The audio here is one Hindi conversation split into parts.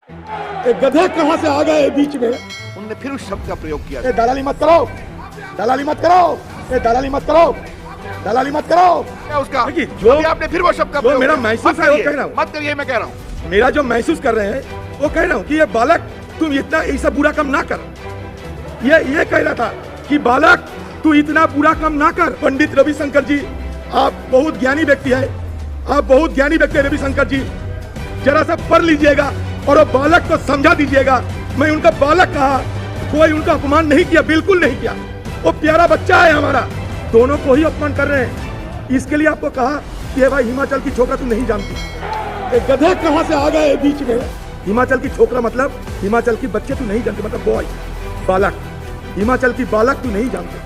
एक गधे कहां से आ गए बीच में। उनने फिर उस शब्द का प्रयोग किया। दलाली मत करो, दलाली मत करो, दलाली मत करो, दलाली मत करो। क्या उसका जो आपने फिर वो शब्द का प्रयोग मेरा महसूस है वो कह रहा हूँ, मत करिए, मैं कह रहा हूँ मेरा जो महसूस कर रहे हैं वो कह रहा हूँ कि ये बालक तुम इतना ऐसा बुरा काम ना कर। ये कह रहा था कि बालक तू इतना बुरा काम ना कर। पंडित रविशंकर जी, आप बहुत ज्ञानी व्यक्ति है, आप बहुत ज्ञानी व्यक्ति है रविशंकर जी, जरा सा पढ़ लीजिएगा और वो बालक को समझा दीजिएगा। मैं उनका बालक कहा, कोई उनका अपमान नहीं किया, बिल्कुल नहीं किया। वो प्यारा बच्चा है हमारा, दोनों को ही अपमान कर रहे हैं। इसके लिए आपको कहा कि भाई हिमाचल की छोकरा तू नहीं जानती। एक गधे कहां से आ गए बीच में। हिमाचल की छोकरा मतलब हिमाचल की बच्चे तू नहीं जानते, मतलब बॉय, बालक। हिमाचल की बालक तू नहीं जानते,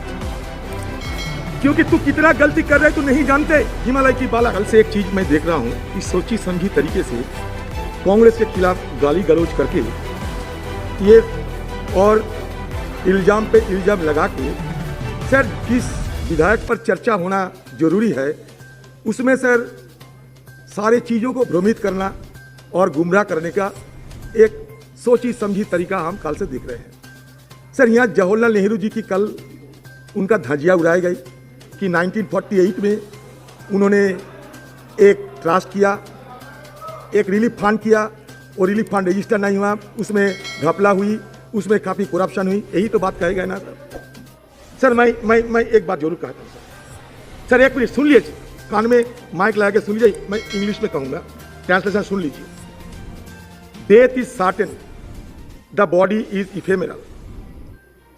क्योंकि तू कितना गलती कर रहे तू नहीं जानते। हिमालय की बालक। कल से एक चीज मैं देख रहा हूँ कि सोची समझी तरीके से कांग्रेस के खिलाफ गाली गलौज करके ये और इल्जाम पे इल्जाम लगा के, सर जिस विधायक पर चर्चा होना जरूरी है उसमें सर सारे चीज़ों को भ्रमित करना और गुमराह करने का एक सोची समझी तरीका हम कल से देख रहे हैं। सर यहाँ जवाहरलाल नेहरू जी की कल उनका धज्जियाँ उड़ाई गई कि 1948 में उन्होंने एक ट्रस्ट किया, एक रिलीफ फंड किया, और रिलीफ फंड रजिस्टर नहीं हुआ, उसमें घपला हुई, उसमें काफ़ी करप्शन हुई। यही तो बात कहेगा ना सर। मैं एक बात जरूर कहता हूँ सर, एक मिनट सुन लीजिए, कान में माइक लगा के सुन लीजिए, मैं इंग्लिश में कहूँगा, ट्रांसलेशन सुन लीजिए। Death is certain, the body is ephemeral,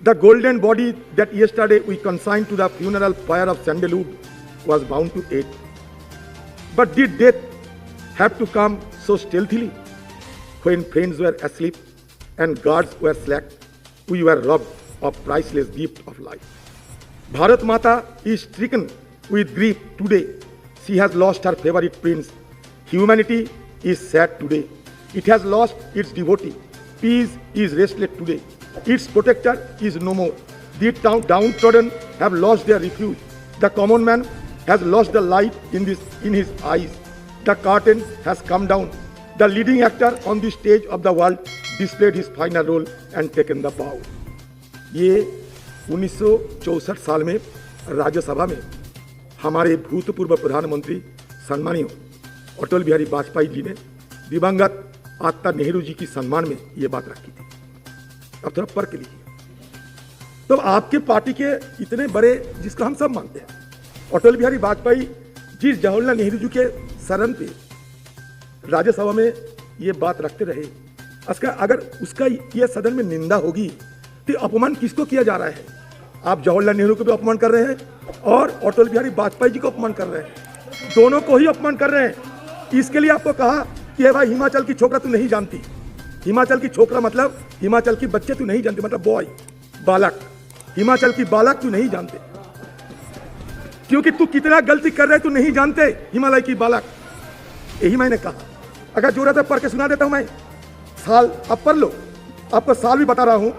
the golden body that yesterday we consigned to the funeral pyre of sandalwood was bound to ache. But did death have to come so stealthily? When friends were asleep and guards were slack, we were robbed of priceless gift of life. Bharat Mata is stricken with grief today. She has lost her favorite prince. Humanity is sad today. It has lost its devotee. Peace is restless today. Its protector is no more. The downtrodden have lost their refuge. The common man has lost the light in his eyes. The curtain has come down. The leading actor on the stage of the world displayed his final role and taken the bow. ये 1964 साल में राज्यसभा में हमारे भूतपूर्व प्रधानमंत्री सम्मानीय अटल बिहारी वाजपेयी जी ने दिवंगत आत्मा नेहरू जी की सम्मान में ये बात रखी थी। अब थोड़ा पढ़ के लीजिए। तो आपके पार्टी के इतने बड़े, जिसको हम सब मानते हैं, अटल बिहारी वाजपेयी जिस जवाहरलाल नेहरू जी के शरण पे राज्यसभा में ये बात रखते रहे, अगर उसका ये सदन में निंदा होगी तो अपमान किसको किया जा रहा है? आप जवाहरलाल नेहरू को भी अपमान कर रहे हैं और अटल बिहारी वाजपेयी जी को अपमान कर रहे हैं, दोनों को ही अपमान कर रहे हैं। इसके लिए आपको कहा कि भाई हिमाचल की छोकरा तू नहीं जानती। हिमाचल की छोकरा मतलब हिमाचल की बच्चे तू नहीं जानते, मतलब बॉय, बालक। हिमाचल की बालक तू नहीं जानते, क्योंकि तू कितना गलती कर रहे तू नहीं जानते। हिमालय की बालक, यही मैंने कहा। अगर जरूरत है पढ़ के सुना देता हूं मैं। साल आप पढ़ लो, आपको साल भी बता रहा हूं।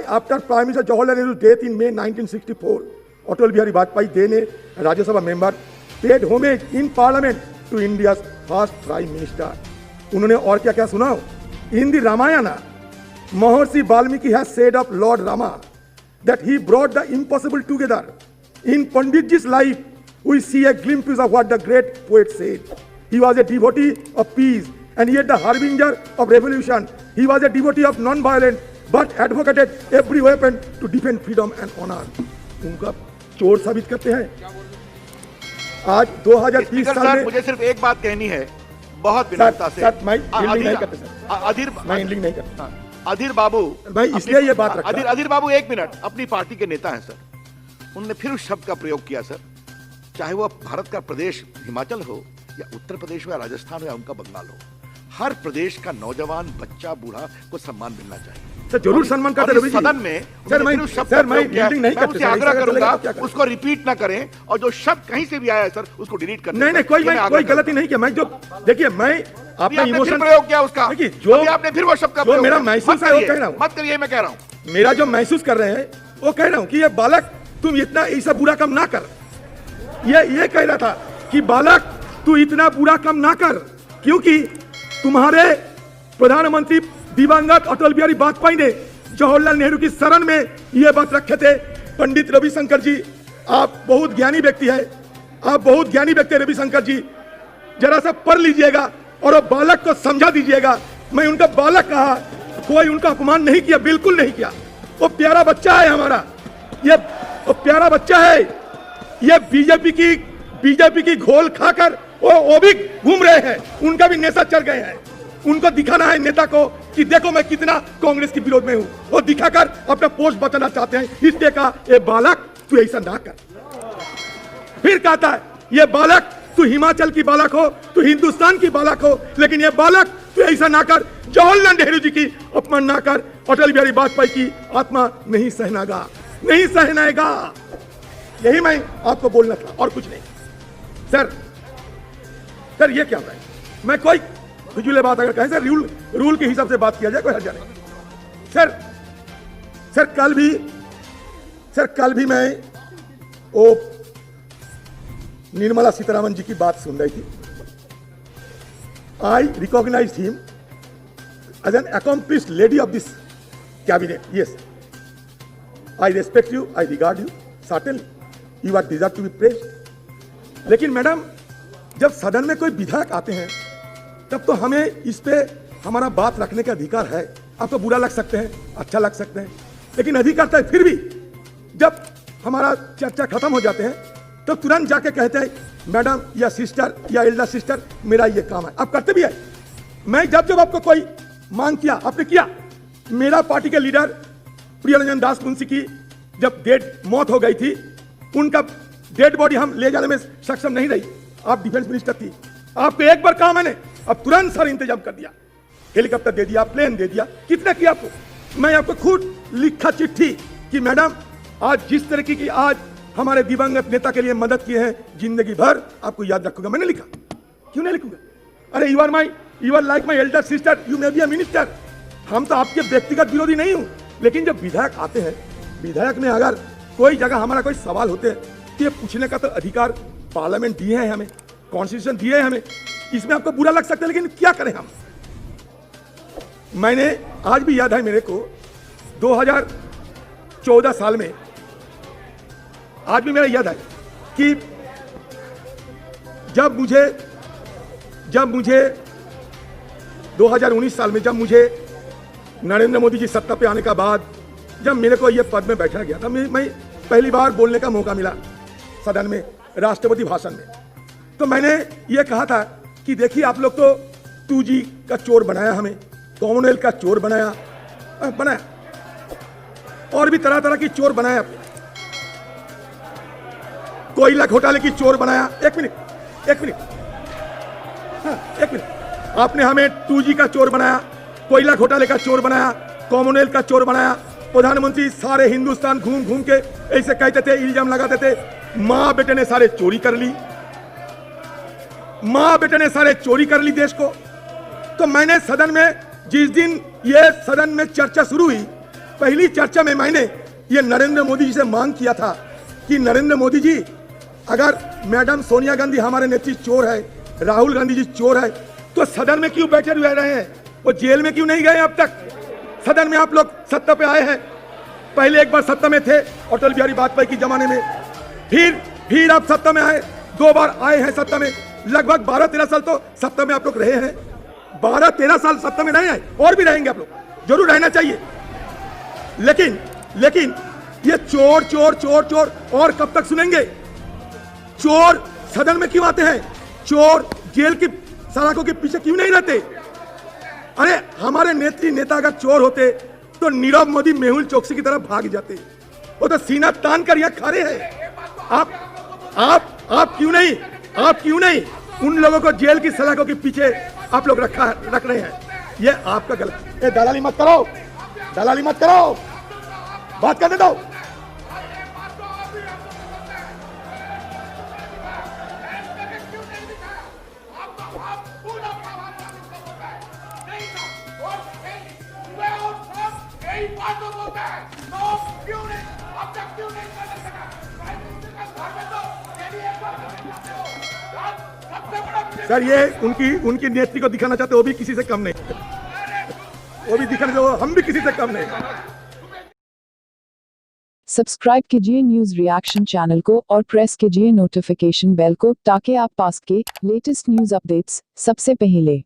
After prime minister Jawaharlal Nehru death in May 1964, Atal Bihari Vajpayee डे ने Rajya Sabha member paid homage in parliament to India first prime minister. उन्होंने और क्या क्या सुना? In the Ramayana Maharshi Valmiki has said of lord Rama that he brought the impossible together. In Pandit जी's life we see a glimpse of what the great poet said. He was a devotee of peace and yet the harbinger of revolution. He was a devotee of non-violence but advocated every weapon to defend freedom and honor. उनका चोर साबित करते हैं। आज 2030 साल में मुझे सिर्फ एक बात कहनी है, बहुत विनम्रता से। मैं हील्डिंग नहीं करता सर, मैं हील्डिंग नहीं करता। अधीर बाबू, मैं इसलिए ये बात रखा। अधीर बाबू एक मिनट, अपनी पार्टी के नेता हैं सर, उन्होंने फिर उस शब्द का प्रयोग किया सर, चाहे वो भारत का प्रदेश हिमाचल हो या उत्तर प्रदेश हो या राजस्थान हो या उनका बंगाल हो, हर प्रदेश का नौजवान, बच्चा, बूढ़ा को सम्मान मिलना चाहिए। सर जरूर सम्मान करते रवि जी। सदन में सर मैं हील्डिंग नहीं करता, आग्रह करूंगा उसको रिपीट ना करें, और जो शब्द कहीं से भी आया है सर उसको डिलीट कर। नहीं कोई गलती नहीं किया। मैं जो देखिए, मैं आपने इमोशन प्रयोग किया उसका, जो आपने फिर वो शब्द का जो मेरा महसूस है वो कह रहा हूँ, मत करिए, मैं कह रहा हूँ। मेरा जो महसूस कर रहे हैं वो कह रहा हूँ कि ये बालक तुम इतना ऐसा बुरा काम ना कर। ये कह रहा था कि बालक तू इतना बुरा काम ना कर, क्योंकि प्रधानमंत्री दिवंगत अटल बिहारी वाजपेयी ने जवाहरलाल नेहरू की शरण में यह बात रखे थे। पंडित रविशंकर जी, आप बहुत ज्ञानी व्यक्ति है, आप बहुत ज्ञानी व्यक्ति है रविशंकर जी, जरा सा पढ़ लीजिएगा और वो बालक को समझा दीजिएगा। मैं उनका बालक कहा, कोई उनका अपमान नहीं किया, बिल्कुल नहीं किया। वो प्यारा बच्चा है हमारा, ये प्यारा बच्चा है। ये बीजेपी की घोल खाकर वो भी घूम रहे हैं, उनका भी नेशा चढ़ गए हैं। उनको दिखाना है नेता को कि देखो मैं कितना कांग्रेस के विरोध में हूं, वो दिखाकर अपना पोस्ट बचाना चाहते हैं। इसलिए कहा ये बालक तू ऐसा ना कर। फिर कहता है ये बालक तू हिमाचल की बालक हो, तू हिंदुस्तान की बालक हो, लेकिन ये बालक तू ऐसा ना कर, जवाहरलाल नेहरू जी की अपमान ना कर, अटल बिहारी वाजपेयी की आत्मा नहीं सहनागा, नहीं सहनाएगा। यही मैं आपको बोलना था और कुछ नहीं। सर ये क्या है, मैं कोई फिजूल बात अगर कहें सर, रूल के हिसाब से बात किया जाए, कोई हर्जा नहीं। सर कल भी मैं वो निर्मला सीतारमण जी की बात सुन रही थी। I recognise him as an accomplished lady of this cabinet. Yes, I respect you, I regard you, certainly you are deserve to be praised. लेकिन मैडम, जब सदन में कोई विधायक आते हैं तब तो हमें इस पे हमारा बात रखने का अधिकार है। आपको बुरा लग सकते हैं, अच्छा लग सकते हैं, लेकिन अधिकार तो है। फिर भी जब हमारा चर्चा खत्म हो जाते हैं तो तुरंत जाके कहते हैं मैडम या सिस्टर या एल्डर सिस्टर, मेरा ये काम है। आप करते भी है। मैं जब आपको कोई मांग किया, आपने किया। मेरा पार्टी के लीडर प्रियरंजन दास मुंशी की जब मौत हो गई थी, उनका डेड बॉडी हम ले जाने में सक्षम नहीं रही। आप डिफेंस मिनिस्टर थी, आपको एक बार कहा मैंने, अब तुरंत सारा इंतजाम कर दिया, हेलीकॉप्टर दे दिया, प्लेन दे दिया। कितना किया आपको? मैं आपको खुद लिखा चिट्ठी कि मैडम आज जिस तरीके की आज हमारे दिवंगत नेता के लिए मदद किए हैं, जिंदगी भर आपको याद रखूंगा। मैंने लिखा, क्यों नहीं लिखूंगा? अरे you are like my elder sister, you may be a minister. हम तो आपके व्यक्तिगत विरोधी नहीं हूं, लेकिन जब विधायक आते हैं, विधायक में अगर कोई जगह हमारा कोई सवाल होते हैं तो ये पूछने का तो अधिकार पार्लियामेंट दिए हैं हमें, कॉन्स्टिट्यूशन दिए है हमें। इसमें आपको बुरा लग सकता है, लेकिन क्या करें हम। मैंने आज भी याद है मेरे को 2014 साल में, आज भी मेरा याद है कि जब मुझे 2019 साल में जब मुझे नरेंद्र मोदी जी सत्ता पे आने का बाद जब मेरे को ये पद में बैठा गया था, मैं पहली बार बोलने का मौका मिला सदन में, राष्ट्रपति भाषण में। तो मैंने ये कहा था कि देखिए आप लोग तो 2G का चोर बनाया, हमें कॉमनवेल्थ का चोर बनाया और भी तरह तरह की चोर बनाया, कोयला घोटाले की चोर बनाया। एक मिनट, आपने हमें 2G का चोर बनाया, कोयला घोटाले का चोर बनाया, कॉमनवेल्थ का चोर बनाया। प्रधानमंत्री सारे हिंदुस्तान घूम घूम के ऐसे कहते थे, इल्जाम लगाते थे, माँ बेटे ने सारे चोरी कर ली, माँ बेटे ने सारे चोरी कर ली देश को। तो मैंने सदन में, जिस दिन ये सदन में चर्चा शुरू हुई, पहली चर्चा में मैंने ये नरेंद्र मोदी जी से मांग किया था कि नरेंद्र मोदी जी, अगर मैडम सोनिया गांधी हमारे नेत्री चोर है, राहुल गांधी जी चोर है, तो सदन में क्यों बैठे हुए रहे हैं? वो जेल में क्यों नहीं गए अब तक? सदन में आप लोग सत्ता पे आए हैं, पहले एक बार सत्ता में थे अटल बिहारी वाजपेयी के जमाने में, फिर आप सत्ता में आए, 2 बार आए हैं सत्ता में, लगभग 12-13 साल तो सत्ता में आप लोग रहे हैं। 12-13 साल सत्ता में रहे हैं और भी रहेंगे आप लोग, जरूर रहना चाहिए। लेकिन ये चोर चोर चोर चोर और कब तक सुनेंगे? चोर सदन में क्यों आते हैं? चोर जेल की सलाखों के पीछे क्यों नहीं रहते? अरे हमारे नेता अगर चोर होते तो नीरव मोदी मेहुल चोकसी की तरफ भाग जाते, वो तो सीना तान कर यहाँ खड़े हैं। आप क्यों नहीं उन लोगों को जेल की सलाखों के पीछे आप लोग रख रहे हैं? ये आपका गलत। ये दलाली मत करो, बात करने दो। सर ये उनकी नेत्री को दिखाना चाहते, वो भी किसी से कम नहीं। वो भी दिखाने दो, हम भी किसी से कम नहीं। सब्सक्राइब कीजिए न्यूज रिएक्शन चैनल को और प्रेस कीजिए नोटिफिकेशन बेल को ताकि आप पास के लेटेस्ट न्यूज अपडेट्स सबसे पहले